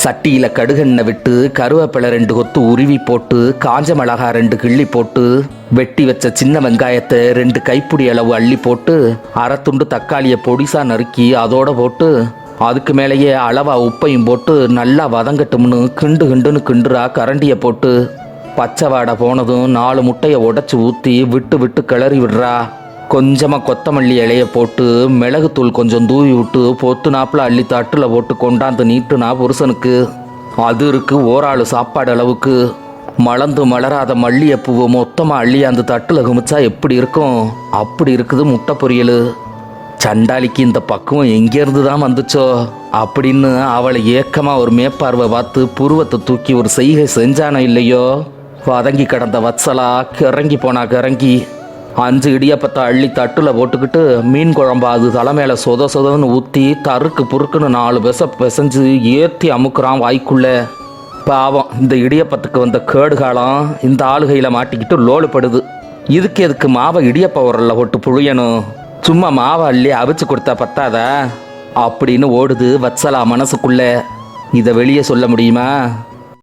சட்டியில் கடுகெண்ணெய் விட்டு கருவேப்பிலை 2 கொத்து உருவி போட்டு காஞ்ச மிளகா 2 கிள்ளி போட்டு வெட்டி வச்ச சின்ன வெங்காயத்தை 2 கைப்பிடி அளவு அள்ளி போட்டு அரை துண்டு தக்காளியை பொடிசா நறுக்கி அதோட போட்டு அதுக்கு மேலேயே அளவா உப்பையும் போட்டு நல்லா வதங்கட்டும்னு கிண்டுன்னு கிண்டுறா கரண்டியை போட்டு பச்சை வாடை போனதும் 4 முட்டையை உடைச்சி ஊற்றி விட்டு கிளறி விடுறா. கொஞ்சமாக கொத்தமல்லி இலையை போட்டு மிளகுத்தூள் கொஞ்சம் தூவி விட்டு பொத்து நாப்பில் அள்ளி தட்டில் போட்டு கொண்டாந்து நீட்டுனா புருஷனுக்கு. அது இருக்கு ஓராளு சாப்பாடு அளவுக்கு. மலர்ந்து மலராத மல்லிகைப்பூவை மொத்தமாக அள்ளி அந்த தட்டில் குமிச்சா எப்படி இருக்கும்? அப்படி இருக்குது முட்டை பொரியல். சண்டாளிக்கு இந்த பக்குவம் எங்கேருந்து தான் வந்துச்சோ அப்படின்னு அவளை ஏக்கமாக ஒரு மேற்பார்வை பார்த்து புருவத்தை தூக்கி ஒரு செய்கை செஞ்சானோ இல்லையோ, வதங்கி கிடந்த வத்சலா கிறங்கி போனா கிறங்கி 5 இடியப்பத்தை அள்ளி தட்டில் போட்டுக்கிட்டு மீன் குழம்பு அது தலைமையில சொதன்னு ஊற்றி தருக்கு புருக்குன்னு 4 பிசைஞ்சு ஏற்றி அமுக்குறான் வாய்க்குள்ள. பாவம், இந்த இடியப்பத்துக்கு வந்த கேடு காலம் இந்த ஆளுகையில் மாட்டிக்கிட்டு லோலுப்படுது. இதுக்கு எதுக்கு மாவை இடியப்ப உரல்ல போட்டு புழியணும்? சும்மா மாவை அள்ளி அவிச்சு கொடுத்தா பத்தாதா அப்படின்னு ஓடுது வத்சலா மனசுக்குள்ள. இதை வெளியே சொல்ல முடியுமா?